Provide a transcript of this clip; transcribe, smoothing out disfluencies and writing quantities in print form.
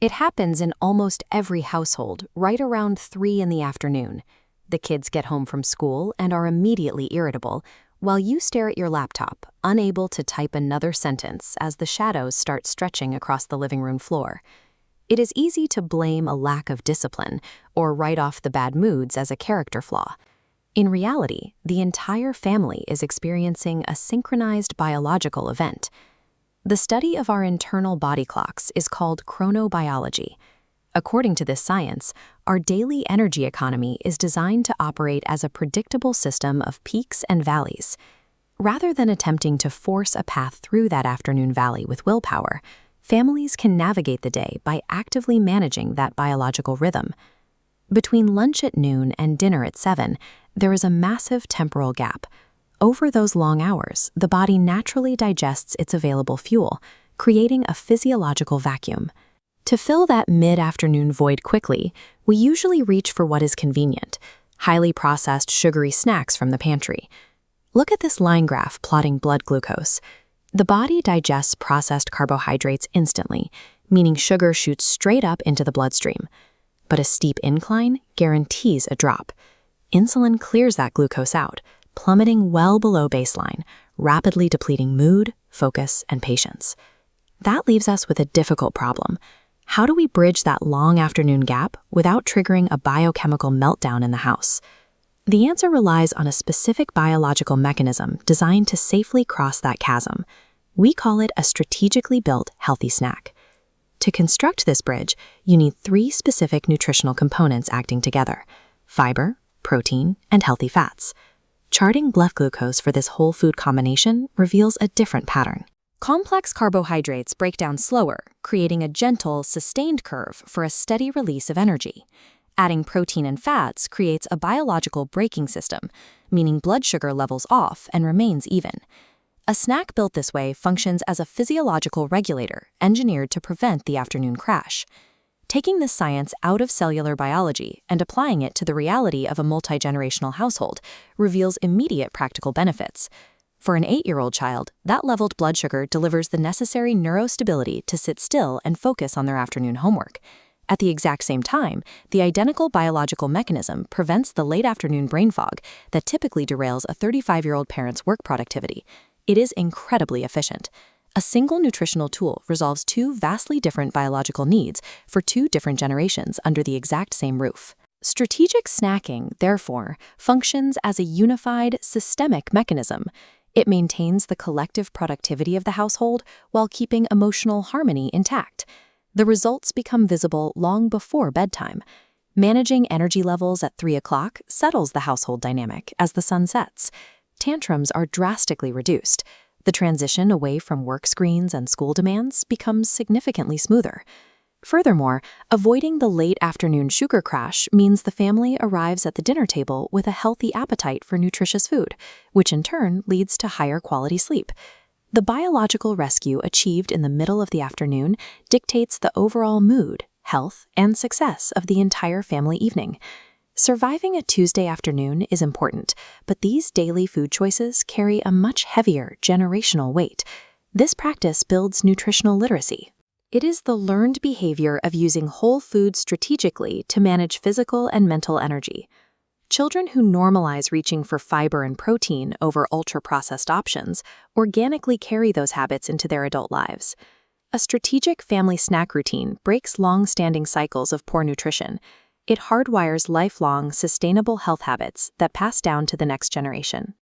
It happens in almost every household right around 3 in the afternoon. The kids get home from school and are immediately irritable, while you stare at your laptop, unable to type another sentence as the shadows start stretching across the living room floor. It is easy to blame a lack of discipline or write off the bad moods as a character flaw. In reality, the entire family is experiencing a synchronized biological event. The study of our internal body clocks is called chronobiology. According to this science, our daily energy economy is designed to operate as a predictable system of peaks and valleys. Rather than attempting to force a path through that afternoon valley with willpower, families can navigate the day by actively managing that biological rhythm. Between lunch at noon and dinner at 7, there is a massive temporal gap. Over those long hours, the body naturally digests its available fuel, creating a physiological vacuum. To fill that mid-afternoon void quickly, we usually reach for what is convenient, highly processed sugary snacks from the pantry. Look at this line graph plotting blood glucose. The body digests processed carbohydrates instantly, meaning sugar shoots straight up into the bloodstream. But a steep incline guarantees a drop. Insulin clears that glucose out, plummeting well below baseline, rapidly depleting mood, focus, and patience. That leaves us with a difficult problem. How do we bridge that long afternoon gap without triggering a biochemical meltdown in the house? The answer relies on a specific biological mechanism designed to safely cross that chasm. We call it a strategically built healthy snack. To construct this bridge, you need 3 specific nutritional components acting together: fiber, protein, and healthy fats. Charting blood glucose for this whole food combination reveals a different pattern. Complex carbohydrates break down slower, creating a gentle, sustained curve for a steady release of energy. Adding protein and fats creates a biological braking system, meaning blood sugar levels off and remains even. A snack built this way functions as a physiological regulator engineered to prevent the afternoon crash. Taking this science out of cellular biology and applying it to the reality of a multi-generational household reveals immediate practical benefits. For an 8-year-old child, that leveled blood sugar delivers the necessary neurostability to sit still and focus on their afternoon homework. At the exact same time, the identical biological mechanism prevents the late afternoon brain fog that typically derails a 35-year-old parent's work productivity. It is incredibly efficient. A single nutritional tool resolves 2 vastly different biological needs for 2 different generations under the exact same roof. Strategic snacking, therefore, functions as a unified, systemic mechanism. It maintains the collective productivity of the household while keeping emotional harmony intact. The results become visible long before bedtime. Managing energy levels at 3 o'clock settles the household dynamic as the sun sets. Tantrums are drastically reduced. The transition away from work screens and school demands becomes significantly smoother. Furthermore, avoiding the late afternoon sugar crash means the family arrives at the dinner table with a healthy appetite for nutritious food, which in turn leads to higher quality sleep. The biological rescue achieved in the middle of the afternoon dictates the overall mood, health, and success of the entire family evening. Surviving a Tuesday afternoon is important, but these daily food choices carry a much heavier generational weight. This practice builds nutritional literacy. It is the learned behavior of using whole foods strategically to manage physical and mental energy. Children who normalize reaching for fiber and protein over ultra-processed options organically carry those habits into their adult lives. A strategic family snack routine breaks long-standing cycles of poor nutrition. It hardwires lifelong, sustainable health habits that pass down to the next generation.